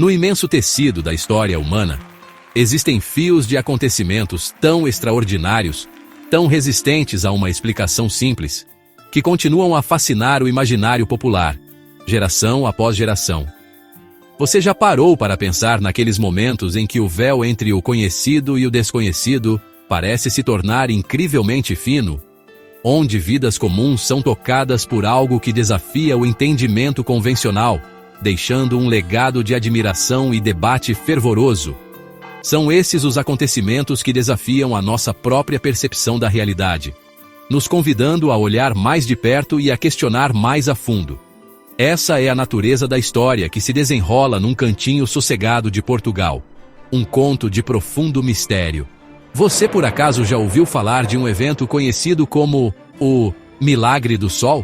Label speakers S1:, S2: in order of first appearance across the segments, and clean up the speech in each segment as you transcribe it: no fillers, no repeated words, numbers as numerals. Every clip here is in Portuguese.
S1: No imenso tecido da história humana, existem fios de acontecimentos tão extraordinários, tão resistentes a uma explicação simples, que continuam a fascinar o imaginário popular, geração após geração. Você já parou para pensar naqueles momentos em que o véu entre o conhecido e o desconhecido parece se tornar incrivelmente fino? Onde vidas comuns são tocadas por algo que desafia o entendimento convencional, deixando um legado de admiração e debate fervoroso. São esses os acontecimentos que desafiam a nossa própria percepção da realidade, nos convidando a olhar mais de perto e a questionar mais a fundo. Essa é a natureza da história que se desenrola num cantinho sossegado de Portugal. Um conto de profundo mistério. Você por acaso já ouviu falar de um evento conhecido como o Milagre do Sol?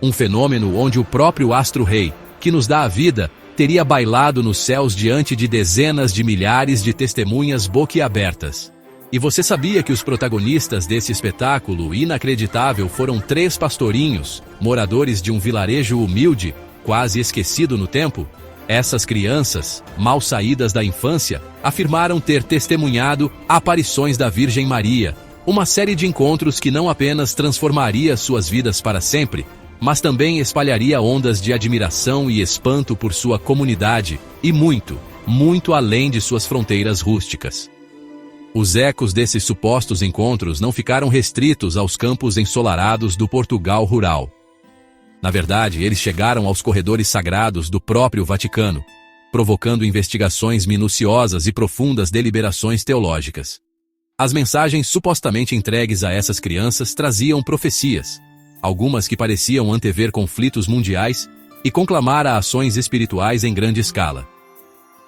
S1: Um fenômeno onde o próprio astro-rei, que nos dá a vida, teria bailado nos céus diante de dezenas de milhares de testemunhas boquiabertas. E você sabia que os protagonistas desse espetáculo inacreditável foram 3 pastorinhos, moradores de um vilarejo humilde, quase esquecido no tempo? Essas crianças, mal saídas da infância, afirmaram ter testemunhado aparições da Virgem Maria, uma série de encontros que não apenas transformaria suas vidas para sempre, mas também espalharia ondas de admiração e espanto por sua comunidade e muito, muito além de suas fronteiras rústicas. Os ecos desses supostos encontros não ficaram restritos aos campos ensolarados do Portugal rural. Na verdade, eles chegaram aos corredores sagrados do próprio Vaticano, provocando investigações minuciosas e profundas deliberações teológicas. As mensagens supostamente entregues a essas crianças traziam profecias, algumas que pareciam antever conflitos mundiais e conclamar a ações espirituais em grande escala.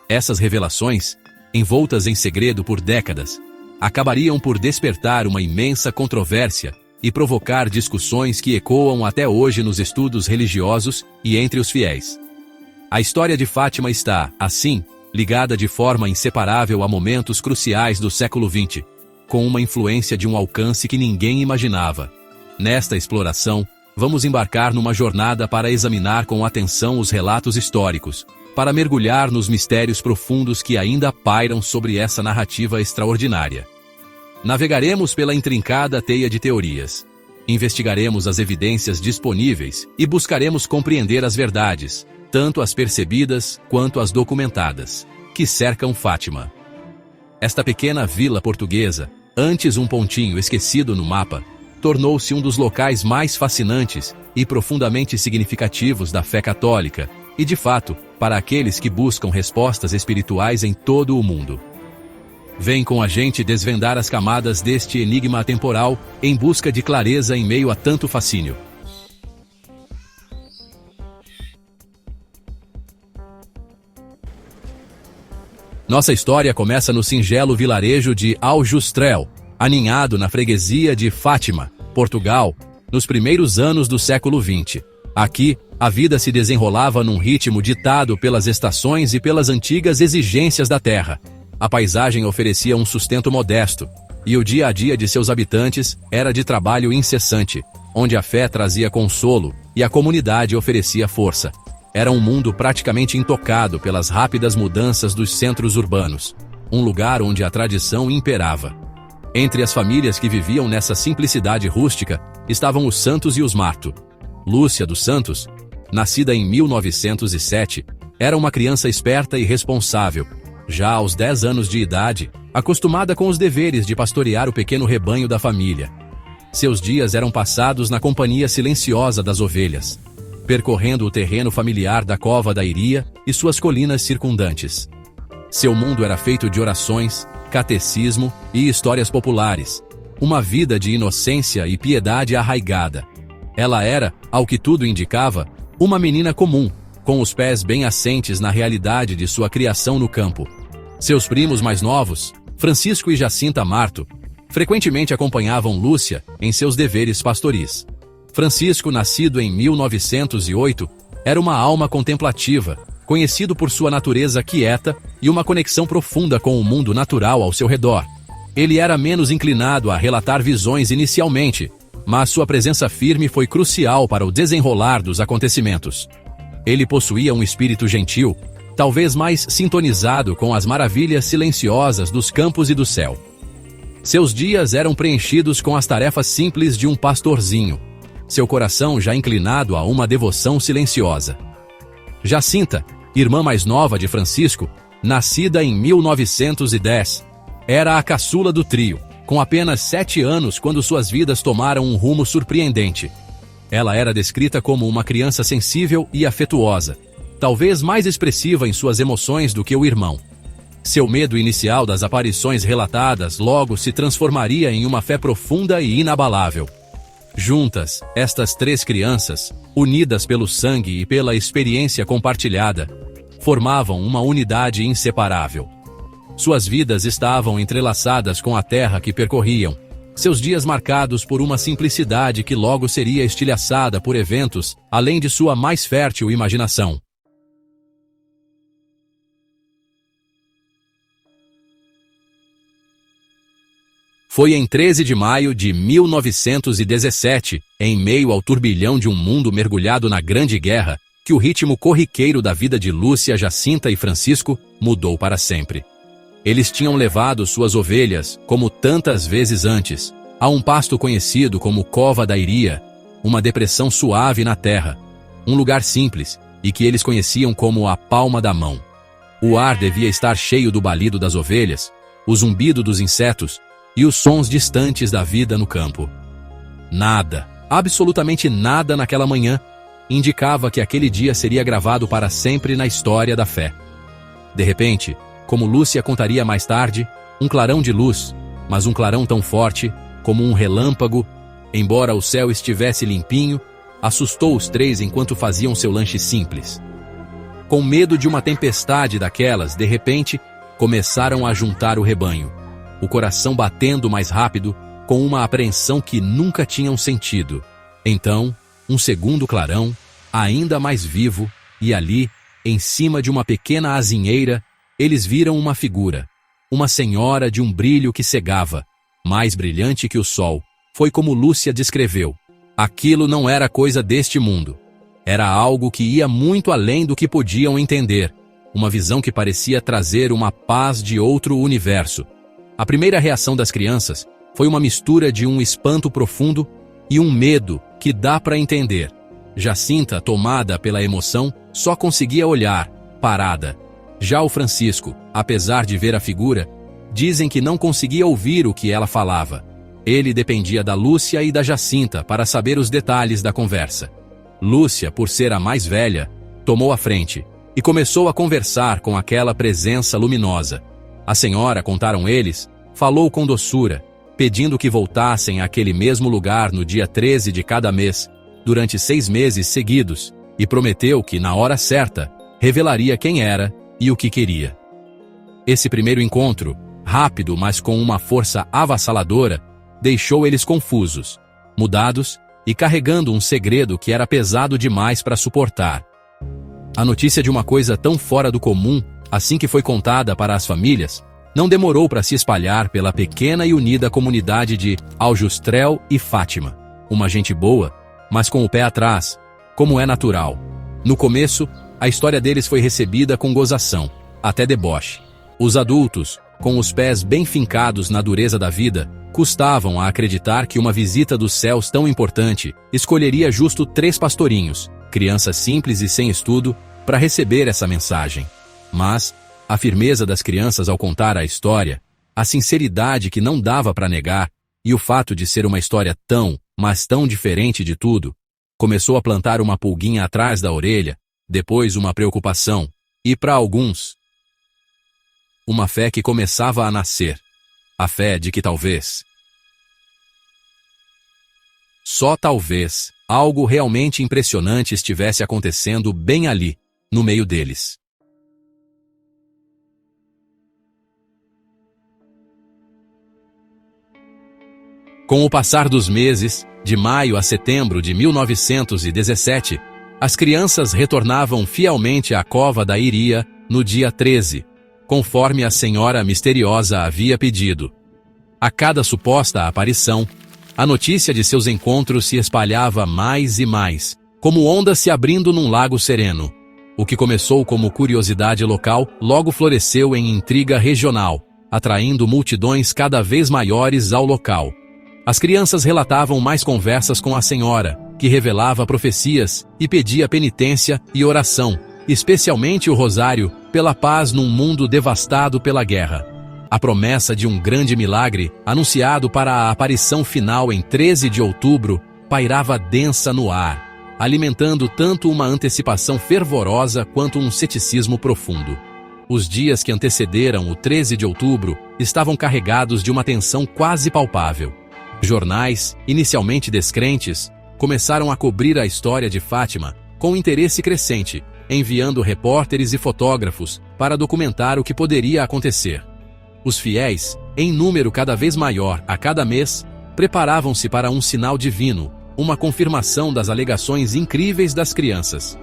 S1: Essas revelações, envoltas em segredo por décadas, acabariam por despertar uma imensa controvérsia e provocar discussões que ecoam até hoje nos estudos religiosos e entre os fiéis. A história de Fátima está, assim, ligada de forma inseparável a momentos cruciais do século XX, com uma influência de um alcance que ninguém imaginava. Nesta exploração, vamos embarcar numa jornada para examinar com atenção os relatos históricos, para mergulhar nos mistérios profundos que ainda pairam sobre essa narrativa extraordinária. Navegaremos pela intrincada teia de teorias. Investigaremos as evidências disponíveis e buscaremos compreender as verdades, tanto as percebidas quanto as documentadas, que cercam Fátima. Esta pequena vila portuguesa, antes um pontinho esquecido no mapa, tornou-se um dos locais mais fascinantes e profundamente significativos da fé católica, e de fato, para aqueles que buscam respostas espirituais em todo o mundo. Vem com a gente desvendar as camadas deste enigma atemporal em busca de clareza em meio a tanto fascínio. Nossa história começa no singelo vilarejo de Aljustrel, aninhado na freguesia de Fátima, Portugal, nos primeiros anos do século XX. Aqui, a vida se desenrolava num ritmo ditado pelas estações e pelas antigas exigências da terra. A paisagem oferecia um sustento modesto, e o dia a dia de seus habitantes era de trabalho incessante, onde a fé trazia consolo e a comunidade oferecia força. Era um mundo praticamente intocado pelas rápidas mudanças dos centros urbanos, um lugar onde a tradição imperava. Entre as famílias que viviam nessa simplicidade rústica, estavam os Santos e os Marto. Lúcia dos Santos, nascida em 1907, era uma criança esperta e responsável. Já aos 10 anos de idade, acostumada com os deveres de pastorear o pequeno rebanho da família. Seus dias eram passados na companhia silenciosa das ovelhas, percorrendo o terreno familiar da Cova da Iria e suas colinas circundantes. Seu mundo era feito de orações, catecismo e histórias populares, uma vida de inocência e piedade arraigada. Ela era, ao que tudo indicava, uma menina comum, com os pés bem assentes na realidade de sua criação no campo. Seus primos mais novos, Francisco e Jacinta Marto, frequentemente acompanhavam Lúcia em seus deveres pastoris. Francisco, nascido em 1908, era uma alma contemplativa, conhecido por sua natureza quieta e uma conexão profunda com o mundo natural ao seu redor. Ele era menos inclinado a relatar visões inicialmente, mas sua presença firme foi crucial para o desenrolar dos acontecimentos. Ele possuía um espírito gentil, talvez mais sintonizado com as maravilhas silenciosas dos campos e do céu. Seus dias eram preenchidos com as tarefas simples de um pastorzinho, seu coração já inclinado a uma devoção silenciosa. Jacinta, irmã mais nova de Francisco, nascida em 1910, era a caçula do trio, com apenas 7 anos quando suas vidas tomaram um rumo surpreendente. Ela era descrita como uma criança sensível e afetuosa, talvez mais expressiva em suas emoções do que o irmão. Seu medo inicial das aparições relatadas logo se transformaria em uma fé profunda e inabalável. Juntas, estas 3 crianças, unidas pelo sangue e pela experiência compartilhada, formavam uma unidade inseparável. Suas vidas estavam entrelaçadas com a terra que percorriam, seus dias marcados por uma simplicidade que logo seria estilhaçada por eventos, além de sua mais fértil imaginação. Foi em 13 de maio de 1917, em meio ao turbilhão de um mundo mergulhado na Grande Guerra, que o ritmo corriqueiro da vida de Lúcia, Jacinta e Francisco mudou para sempre. Eles tinham levado suas ovelhas, como tantas vezes antes, a um pasto conhecido como Cova da Iria, uma depressão suave na terra, um lugar simples e que eles conheciam como a palma da mão. O ar devia estar cheio do balido das ovelhas, o zumbido dos insetos e os sons distantes da vida no campo. Nada, absolutamente nada naquela manhã, indicava que aquele dia seria gravado para sempre na história da fé. De repente, como Lúcia contaria mais tarde, um clarão de luz, mas um clarão tão forte como um relâmpago, embora o céu estivesse limpinho, assustou os 3 enquanto faziam seu lanche simples. Com medo de uma tempestade daquelas, de repente, começaram a juntar o rebanho, o coração batendo mais rápido, com uma apreensão que nunca tinham sentido. Então, um segundo clarão, ainda mais vivo, e ali, em cima de uma pequena azinheira, eles viram uma figura, uma senhora de um brilho que cegava, mais brilhante que o sol. Foi como Lúcia descreveu. Aquilo não era coisa deste mundo. Era algo que ia muito além do que podiam entender, uma visão que parecia trazer uma paz de outro universo. A primeira reação das crianças foi uma mistura de um espanto profundo e um medo que dá para entender. Jacinta, tomada pela emoção, só conseguia olhar, parada. Já o Francisco, apesar de ver a figura, dizem que não conseguia ouvir o que ela falava. Ele dependia da Lúcia e da Jacinta para saber os detalhes da conversa. Lúcia, por ser a mais velha, tomou a frente e começou a conversar com aquela presença luminosa. A senhora, contaram eles, falou com doçura, pedindo que voltassem àquele mesmo lugar no dia 13 de cada mês, durante 6 meses seguidos, e prometeu que, na hora certa, revelaria quem era e o que queria. Esse primeiro encontro, rápido mas com uma força avassaladora, deixou eles confusos, mudados e carregando um segredo que era pesado demais para suportar. A notícia de uma coisa tão fora do comum, assim que foi contada para as famílias, não demorou para se espalhar pela pequena e unida comunidade de Aljustrel e Fátima. Uma gente boa, mas com o pé atrás, como é natural. No começo, a história deles foi recebida com gozação, até deboche. Os adultos, com os pés bem fincados na dureza da vida, custavam a acreditar que uma visita dos céus tão importante escolheria justo 3 pastorinhos, crianças simples e sem estudo, para receber essa mensagem. Mas a firmeza das crianças ao contar a história, a sinceridade que não dava para negar, e o fato de ser uma história tão, mas tão diferente de tudo, começou a plantar uma pulguinha atrás da orelha, depois uma preocupação, e para alguns, uma fé que começava a nascer. A fé de que talvez, só talvez, algo realmente impressionante estivesse acontecendo bem ali, no meio deles. Com o passar dos meses, de maio a setembro de 1917, as crianças retornavam fielmente à Cova da Iria no dia 13, conforme a senhora misteriosa havia pedido. A cada suposta aparição, a notícia de seus encontros se espalhava mais e mais, como ondas se abrindo num lago sereno. O que começou como curiosidade local, logo floresceu em intriga regional, atraindo multidões cada vez maiores ao local. As crianças relatavam mais conversas com a senhora, que revelava profecias e pedia penitência e oração, especialmente o rosário, pela paz num mundo devastado pela guerra. A promessa de um grande milagre, anunciado para a aparição final em 13 de outubro, pairava densa no ar, alimentando tanto uma antecipação fervorosa quanto um ceticismo profundo. Os dias que antecederam o 13 de outubro estavam carregados de uma tensão quase palpável. Jornais, inicialmente descrentes, começaram a cobrir a história de Fátima com interesse crescente, enviando repórteres e fotógrafos para documentar o que poderia acontecer. Os fiéis, em número cada vez maior a cada mês, preparavam-se para um sinal divino, uma confirmação das alegações incríveis das crianças.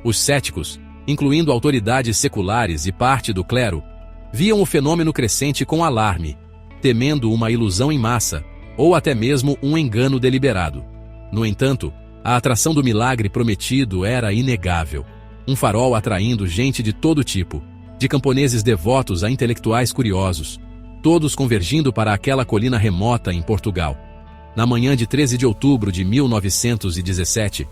S1: Os céticos, incluindo autoridades seculares e parte do clero, viam o fenômeno crescente com alarme, temendo uma ilusão em massa, ou até mesmo um engano deliberado. No entanto, a atração do milagre prometido era inegável. Um farol atraindo gente de todo tipo, de camponeses devotos a intelectuais curiosos, todos convergindo para aquela colina remota em Portugal. Na manhã de 13 de outubro de 1917,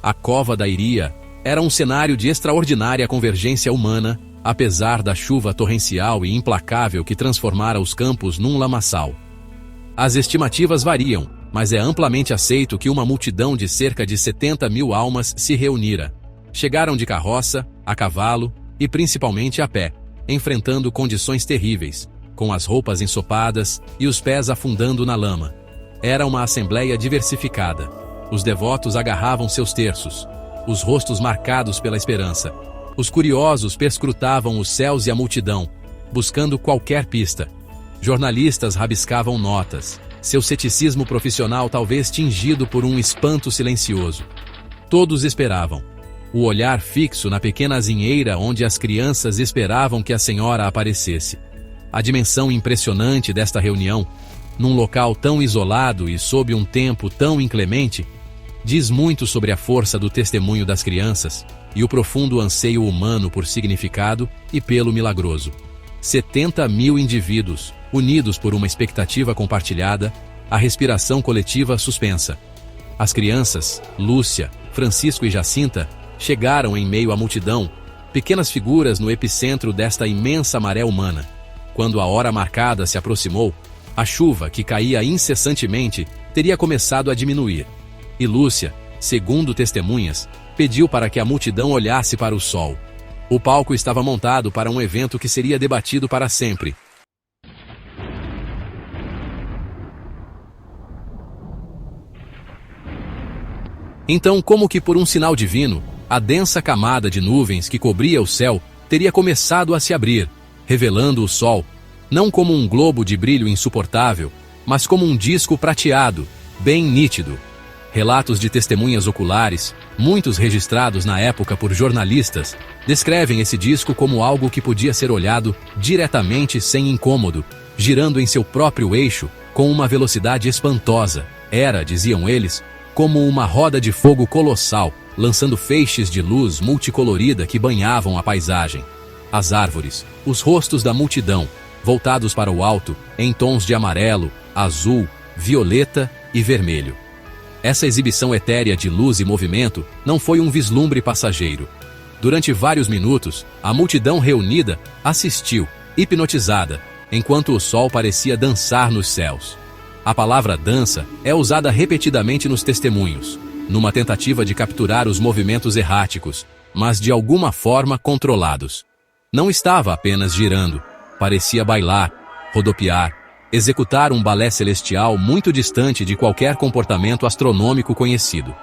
S1: a Cova da Iria era um cenário de extraordinária convergência humana, apesar da chuva torrencial e implacável que transformara os campos num lamaçal. As estimativas variam, mas é amplamente aceito que uma multidão de cerca de 70 mil almas se reunira. Chegaram de carroça, a cavalo e principalmente a pé, enfrentando condições terríveis, com as roupas ensopadas e os pés afundando na lama. Era uma assembleia diversificada. Os devotos agarravam seus terços, os rostos marcados pela esperança. Os curiosos perscrutavam os céus e a multidão, buscando qualquer pista. Jornalistas rabiscavam notas, seu ceticismo profissional talvez tingido por um espanto silencioso. Todos esperavam. O olhar fixo na pequena azinheira onde as crianças esperavam que a senhora aparecesse. A dimensão impressionante desta reunião, num local tão isolado e sob um tempo tão inclemente, diz muito sobre a força do testemunho das crianças e o profundo anseio humano por significado e pelo milagroso. 70 mil indivíduos, unidos por uma expectativa compartilhada, a respiração coletiva suspensa. As crianças, Lúcia, Francisco e Jacinta, chegaram em meio à multidão, pequenas figuras no epicentro desta imensa maré humana. Quando a hora marcada se aproximou, a chuva, que caía incessantemente, teria começado a diminuir. E Lúcia, segundo testemunhas, pediu para que a multidão olhasse para o sol. O palco estava montado para um evento que seria debatido para sempre. Então, como que por um sinal divino, a densa camada de nuvens que cobria o céu teria começado a se abrir, revelando o sol, não como um globo de brilho insuportável, mas como um disco prateado, bem nítido. Relatos de testemunhas oculares, muitos registrados na época por jornalistas, descrevem esse disco como algo que podia ser olhado diretamente sem incômodo, girando em seu próprio eixo, com uma velocidade espantosa. Era, diziam eles, como uma roda de fogo colossal, lançando feixes de luz multicolorida que banhavam a paisagem. As árvores, os rostos da multidão, voltados para o alto, em tons de amarelo, azul, violeta e vermelho. Essa exibição etérea de luz e movimento não foi um vislumbre passageiro. Durante vários minutos, a multidão reunida assistiu, hipnotizada, enquanto o sol parecia dançar nos céus. A palavra dança é usada repetidamente nos testemunhos, numa tentativa de capturar os movimentos erráticos, mas de alguma forma controlados. Não estava apenas girando, parecia bailar, rodopiar, executar um balé celestial muito distante de qualquer comportamento astronômico conhecido.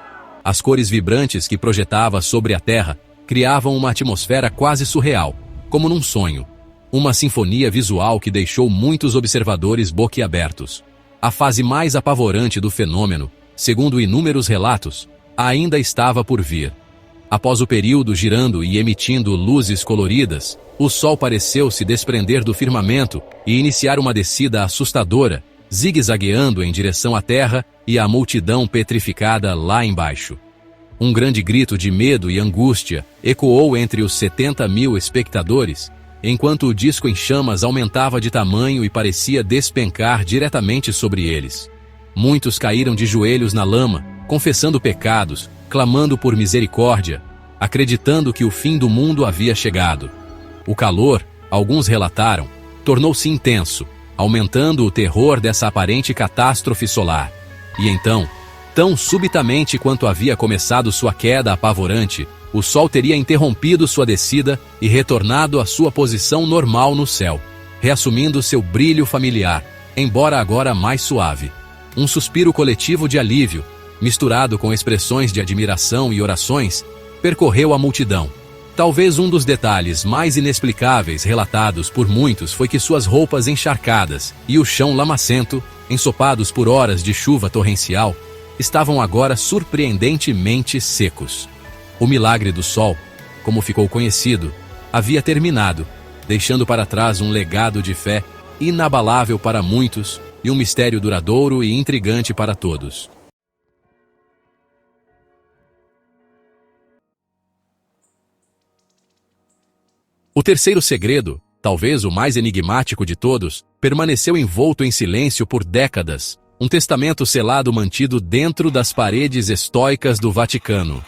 S1: As cores vibrantes que projetava sobre a Terra criavam uma atmosfera quase surreal, como num sonho. Uma sinfonia visual que deixou muitos observadores boquiabertos. A fase mais apavorante do fenômeno, segundo inúmeros relatos, ainda estava por vir. Após o período girando e emitindo luzes coloridas, o sol pareceu se desprender do firmamento e iniciar uma descida assustadora, zigue-zagueando em direção à terra e à multidão petrificada lá embaixo. Um grande grito de medo e angústia ecoou entre os 70.000 espectadores, enquanto o disco em chamas aumentava de tamanho e parecia despencar diretamente sobre eles. Muitos caíram de joelhos na lama, confessando pecados, clamando por misericórdia, acreditando que o fim do mundo havia chegado. O calor, alguns relataram, tornou-se intenso, aumentando o terror dessa aparente catástrofe solar. E então, tão subitamente quanto havia começado sua queda apavorante, o Sol teria interrompido sua descida e retornado à sua posição normal no céu, reassumindo seu brilho familiar, embora agora mais suave. Um suspiro coletivo de alívio, misturado com expressões de admiração e orações, percorreu a multidão. Talvez um dos detalhes mais inexplicáveis relatados por muitos foi que suas roupas encharcadas e o chão lamacento, ensopados por horas de chuva torrencial, estavam agora surpreendentemente secos. O milagre do sol, como ficou conhecido, havia terminado, deixando para trás um legado de fé inabalável para muitos e um mistério duradouro e intrigante para todos. O terceiro segredo, talvez o mais enigmático de todos, permaneceu envolto em silêncio por décadas, um testamento selado mantido dentro das paredes estoicas do Vaticano.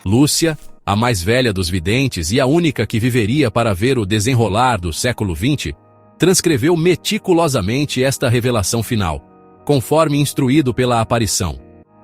S1: Lúcia, a mais velha dos videntes e a única que viveria para ver o desenrolar do século XX, transcreveu meticulosamente esta revelação final, conforme instruído pela aparição.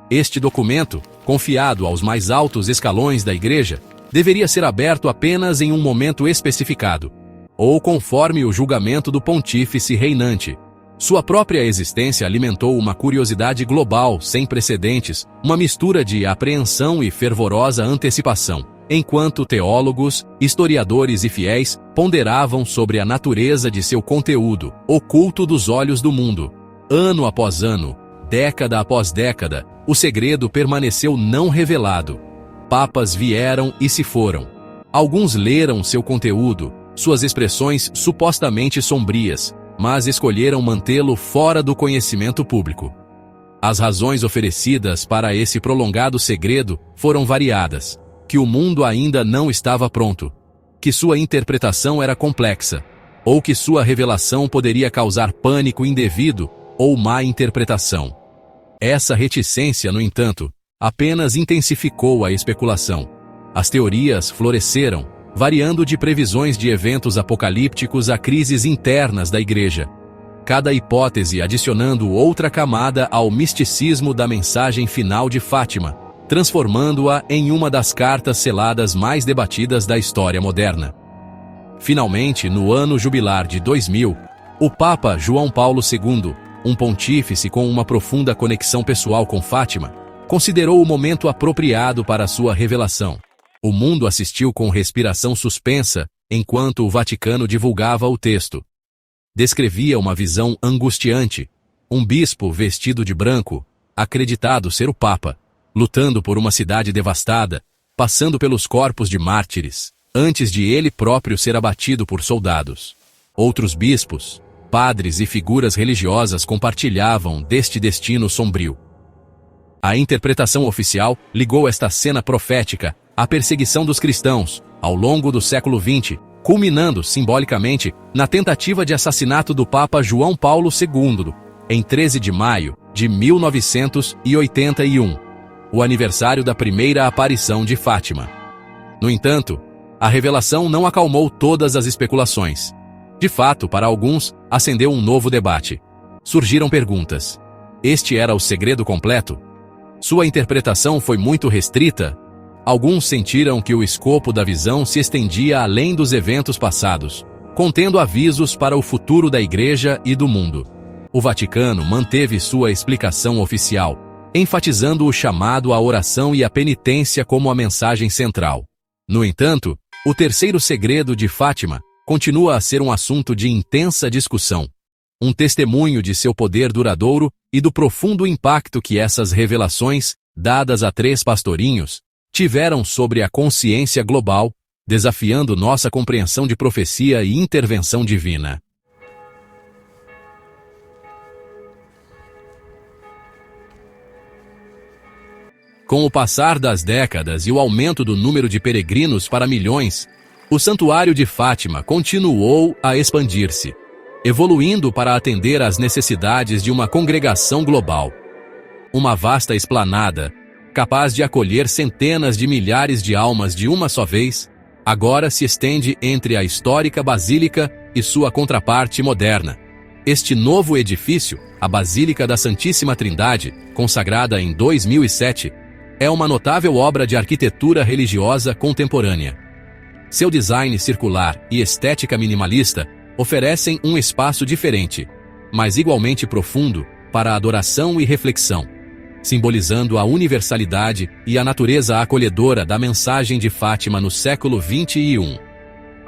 S1: Este documento, confiado aos mais altos escalões da Igreja, deveria ser aberto apenas em um momento especificado, ou conforme o julgamento do pontífice reinante. Sua própria existência alimentou uma curiosidade global sem precedentes, uma mistura de apreensão e fervorosa antecipação, enquanto teólogos, historiadores e fiéis ponderavam sobre a natureza de seu conteúdo, oculto dos olhos do mundo. Ano após ano, década após década, o segredo permaneceu não revelado. Papas vieram e se foram. Alguns leram seu conteúdo, suas expressões supostamente sombrias, mas escolheram mantê-lo fora do conhecimento público. As razões oferecidas para esse prolongado segredo foram variadas: que o mundo ainda não estava pronto, que sua interpretação era complexa, ou que sua revelação poderia causar pânico indevido ou má interpretação. Essa reticência, no entanto, apenas intensificou a especulação. As teorias floresceram, variando de previsões de eventos apocalípticos a crises internas da Igreja, cada hipótese adicionando outra camada ao misticismo da mensagem final de Fátima, transformando-a em uma das cartas seladas mais debatidas da história moderna. Finalmente, no ano jubilar de 2000, o Papa João Paulo II, um pontífice com uma profunda conexão pessoal com Fátima, considerou o momento apropriado para sua revelação. O mundo assistiu com respiração suspensa enquanto o Vaticano divulgava o texto. Descrevia uma visão angustiante: um bispo vestido de branco, acreditado ser o Papa, lutando por uma cidade devastada, passando pelos corpos de mártires, antes de ele próprio ser abatido por soldados. Outros bispos, padres e figuras religiosas compartilhavam deste destino sombrio. A interpretação oficial ligou esta cena profética à perseguição dos cristãos, ao longo do século XX, culminando, simbolicamente, na tentativa de assassinato do Papa João Paulo II, em 13 de maio de 1981, o aniversário da primeira aparição de Fátima. No entanto, a revelação não acalmou todas as especulações. De fato, para alguns, acendeu um novo debate. Surgiram perguntas: este era o segredo completo? Sua interpretação foi muito restrita? Alguns sentiram que o escopo da visão se estendia além dos eventos passados, contendo avisos para o futuro da Igreja e do mundo. O Vaticano manteve sua explicação oficial, enfatizando o chamado à oração e à penitência como a mensagem central. No entanto, o terceiro segredo de Fátima continua a ser um assunto de intensa discussão, um testemunho de seu poder duradouro e do profundo impacto que essas revelações, dadas a 3 pastorinhos, tiveram sobre a consciência global, desafiando nossa compreensão de profecia e intervenção divina. Com o passar das décadas e o aumento do número de peregrinos para milhões, o Santuário de Fátima continuou a expandir-se, evoluindo para atender às necessidades de uma congregação global. Uma vasta esplanada, capaz de acolher centenas de milhares de almas de uma só vez, agora se estende entre a histórica Basílica e sua contraparte moderna. Este novo edifício, a Basílica da Santíssima Trindade, consagrada em 2007, é uma notável obra de arquitetura religiosa contemporânea. Seu design circular e estética minimalista oferecem um espaço diferente, mas igualmente profundo, para adoração e reflexão, simbolizando a universalidade e a natureza acolhedora da mensagem de Fátima no século XXI.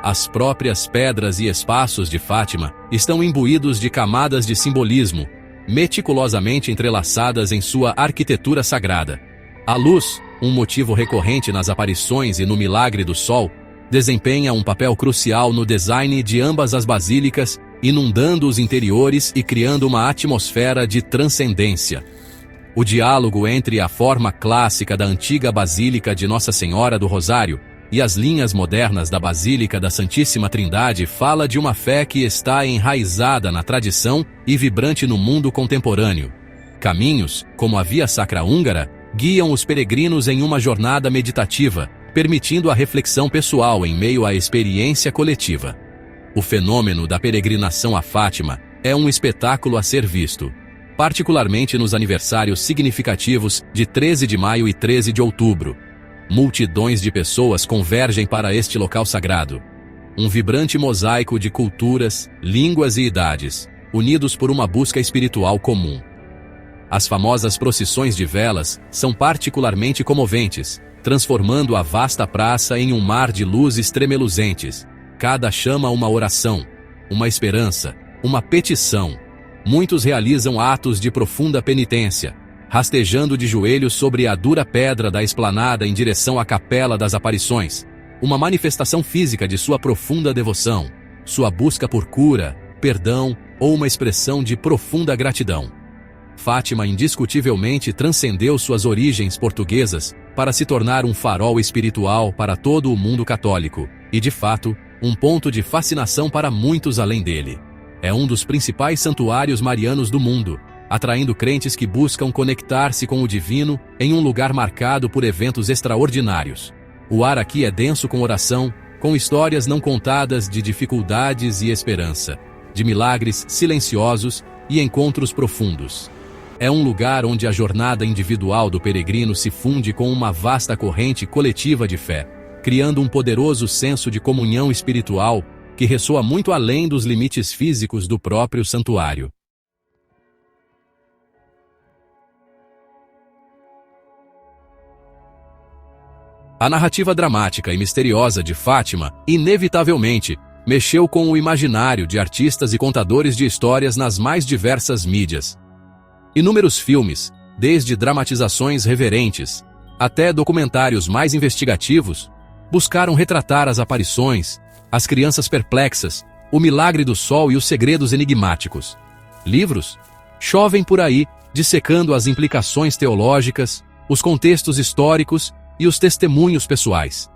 S1: As próprias pedras e espaços de Fátima estão imbuídos de camadas de simbolismo, meticulosamente entrelaçadas em sua arquitetura sagrada. A luz, um motivo recorrente nas aparições e no milagre do sol, desempenha um papel crucial no design de ambas as basílicas, inundando os interiores e criando uma atmosfera de transcendência. O diálogo entre a forma clássica da antiga Basílica de Nossa Senhora do Rosário e as linhas modernas da Basílica da Santíssima Trindade fala de uma fé que está enraizada na tradição e vibrante no mundo contemporâneo. Caminhos, como a Via Sacra Húngara, guiam os peregrinos em uma jornada meditativa, permitindo a reflexão pessoal em meio à experiência coletiva. O fenômeno da peregrinação a Fátima é um espetáculo a ser visto, particularmente nos aniversários significativos de 13 de maio e 13 de outubro. Multidões de pessoas convergem para este local sagrado. Um vibrante mosaico de culturas, línguas e idades, unidos por uma busca espiritual comum. As famosas procissões de velas são particularmente comoventes, transformando a vasta praça em um mar de luzes tremeluzentes. Cada chama uma oração, uma esperança, uma petição. Muitos realizam atos de profunda penitência, rastejando de joelhos sobre a dura pedra da esplanada em direção à Capela das Aparições, uma manifestação física de sua profunda devoção, sua busca por cura, perdão ou uma expressão de profunda gratidão. Fátima indiscutivelmente transcendeu suas origens portuguesas para se tornar um farol espiritual para todo o mundo católico e, de fato, um ponto de fascinação para muitos além dele. É um dos principais santuários marianos do mundo, atraindo crentes que buscam conectar-se com o divino em um lugar marcado por eventos extraordinários. O ar aqui é denso com oração, com histórias não contadas de dificuldades e esperança, de milagres silenciosos e encontros profundos. É um lugar onde a jornada individual do peregrino se funde com uma vasta corrente coletiva de fé, criando um poderoso senso de comunhão espiritual que ressoa muito além dos limites físicos do próprio santuário. A narrativa dramática e misteriosa de Fátima, inevitavelmente, mexeu com o imaginário de artistas e contadores de histórias nas mais diversas mídias. Inúmeros filmes, desde dramatizações reverentes até documentários mais investigativos, buscaram retratar as aparições, as crianças perplexas, o milagre do sol e os segredos enigmáticos. Livros chovem por aí, dissecando as implicações teológicas, os contextos históricos e os testemunhos pessoais.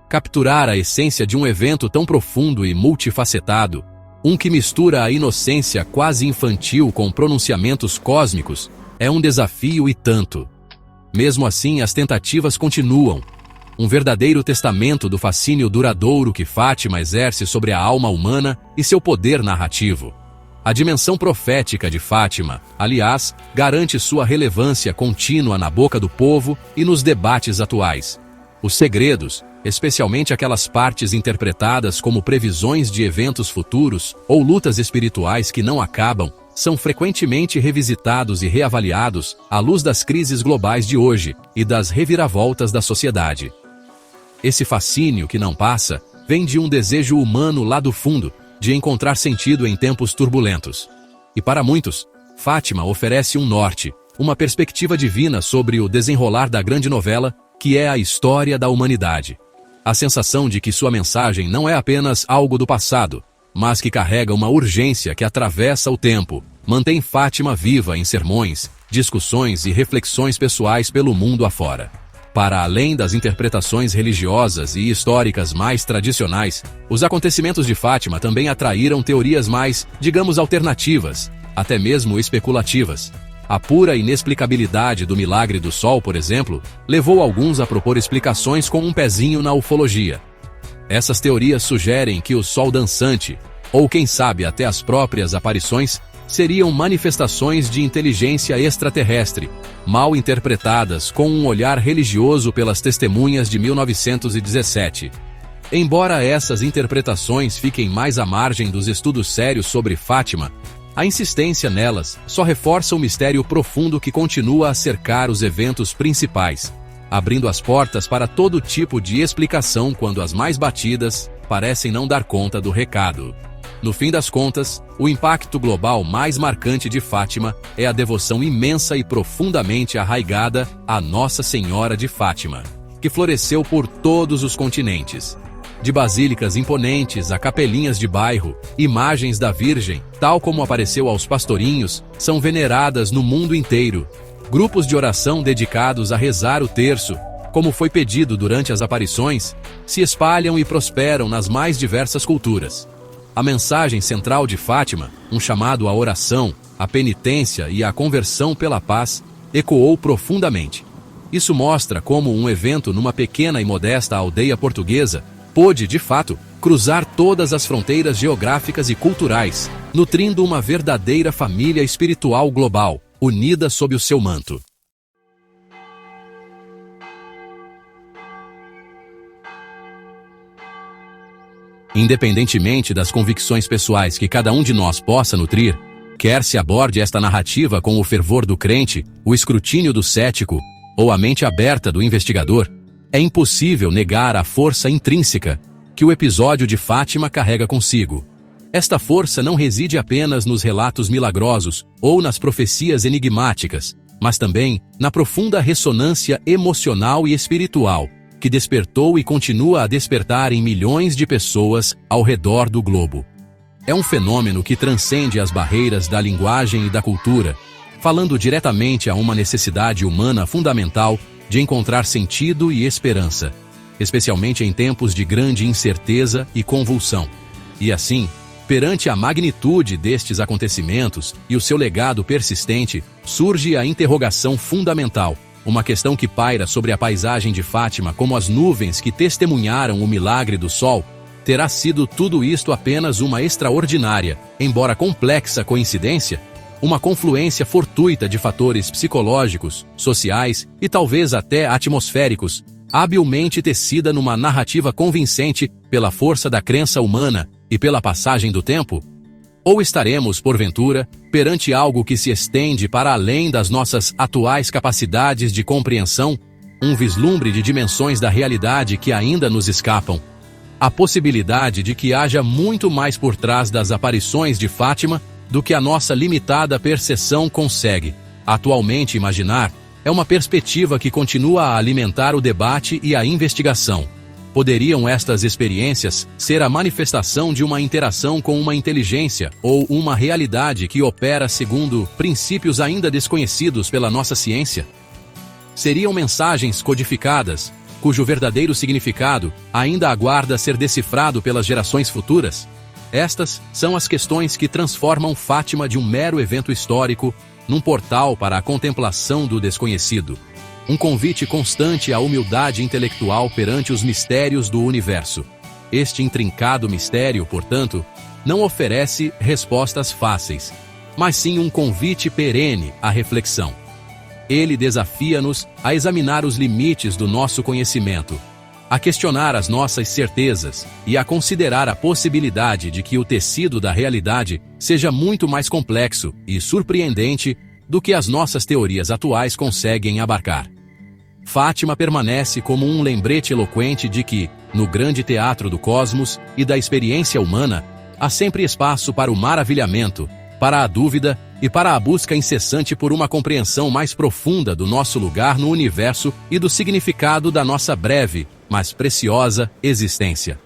S1: Capturar a essência de um evento tão profundo e multifacetado, um que mistura a inocência quase infantil com pronunciamentos cósmicos, é um desafio e tanto. Mesmo assim, as tentativas continuam. Um verdadeiro testamento do fascínio duradouro que Fátima exerce sobre a alma humana e seu poder narrativo. A dimensão profética de Fátima, aliás, garante sua relevância contínua na boca do povo e nos debates atuais. Os segredos, especialmente aquelas partes interpretadas como previsões de eventos futuros ou lutas espirituais que não acabam, são frequentemente revisitados e reavaliados à luz das crises globais de hoje e das reviravoltas da sociedade. Esse fascínio que não passa vem de um desejo humano lá do fundo, de encontrar sentido em tempos turbulentos. E para muitos, Fátima oferece um norte, uma perspectiva divina sobre o desenrolar da grande novela, que é a história da humanidade. A sensação de que sua mensagem não é apenas algo do passado, mas que carrega uma urgência que atravessa o tempo, mantém Fátima viva em sermões, discussões e reflexões pessoais pelo mundo afora. Para além das interpretações religiosas e históricas mais tradicionais, os acontecimentos de Fátima também atraíram teorias mais, digamos, alternativas, até mesmo especulativas. A pura inexplicabilidade do milagre do sol, por exemplo, levou alguns a propor explicações com um pezinho na ufologia. Essas teorias sugerem que o sol dançante, ou quem sabe até as próprias aparições, seriam manifestações de inteligência extraterrestre, mal interpretadas com um olhar religioso pelas testemunhas de 1917. Embora essas interpretações fiquem mais à margem dos estudos sérios sobre Fátima, a insistência nelas só reforça o mistério profundo que continua a cercar os eventos principais, abrindo as portas para todo tipo de explicação quando as mais batidas parecem não dar conta do recado. No fim das contas, o impacto global mais marcante de Fátima é a devoção imensa e profundamente arraigada à Nossa Senhora de Fátima, que floresceu por todos os continentes. De basílicas imponentes a capelinhas de bairro, imagens da Virgem, tal como apareceu aos pastorinhos, são veneradas no mundo inteiro. Grupos de oração dedicados a rezar o terço, como foi pedido durante as aparições, se espalham e prosperam nas mais diversas culturas. A mensagem central de Fátima, um chamado à oração, à penitência e à conversão pela paz, ecoou profundamente. Isso mostra como um evento numa pequena e modesta aldeia portuguesa pôde, de fato, cruzar todas as fronteiras geográficas e culturais, nutrindo uma verdadeira família espiritual global, unida sob o seu manto. Independentemente das convicções pessoais que cada um de nós possa nutrir, quer se aborde esta narrativa com o fervor do crente, o escrutínio do cético ou a mente aberta do investigador, é impossível negar a força intrínseca que o episódio de Fátima carrega consigo. Esta força não reside apenas nos relatos milagrosos ou nas profecias enigmáticas, mas também na profunda ressonância emocional e espiritual que despertou e continua a despertar em milhões de pessoas ao redor do globo. É um fenômeno que transcende as barreiras da linguagem e da cultura, falando diretamente a uma necessidade humana fundamental de encontrar sentido e esperança, especialmente em tempos de grande incerteza e convulsão. E assim, perante a magnitude destes acontecimentos e o seu legado persistente, surge a interrogação fundamental, uma questão que paira sobre a paisagem de Fátima como as nuvens que testemunharam o milagre do sol. Terá sido tudo isto apenas uma extraordinária, embora complexa coincidência? Uma confluência fortuita de fatores psicológicos, sociais e talvez até atmosféricos, habilmente tecida numa narrativa convincente pela força da crença humana e pela passagem do tempo? Ou estaremos, porventura, perante algo que se estende para além das nossas atuais capacidades de compreensão, um vislumbre de dimensões da realidade que ainda nos escapam? A possibilidade de que haja muito mais por trás das aparições de Fátima do que a nossa limitada percepção consegue atualmente imaginar é uma perspectiva que continua a alimentar o debate e a investigação. Poderiam estas experiências ser a manifestação de uma interação com uma inteligência ou uma realidade que opera segundo princípios ainda desconhecidos pela nossa ciência? Seriam mensagens codificadas, cujo verdadeiro significado ainda aguarda ser decifrado pelas gerações futuras? Estas são as questões que transformam Fátima de um mero evento histórico num portal para a contemplação do desconhecido. Um convite constante à humildade intelectual perante os mistérios do universo. Este intrincado mistério, portanto, não oferece respostas fáceis, mas sim um convite perene à reflexão. Ele desafia-nos a examinar os limites do nosso conhecimento, a questionar as nossas certezas e a considerar a possibilidade de que o tecido da realidade seja muito mais complexo e surpreendente do que as nossas teorias atuais conseguem abarcar. Fátima permanece como um lembrete eloquente de que, no grande teatro do cosmos e da experiência humana, há sempre espaço para o maravilhamento, para a dúvida e para a busca incessante por uma compreensão mais profunda do nosso lugar no universo e do significado da nossa breve, mas preciosa existência.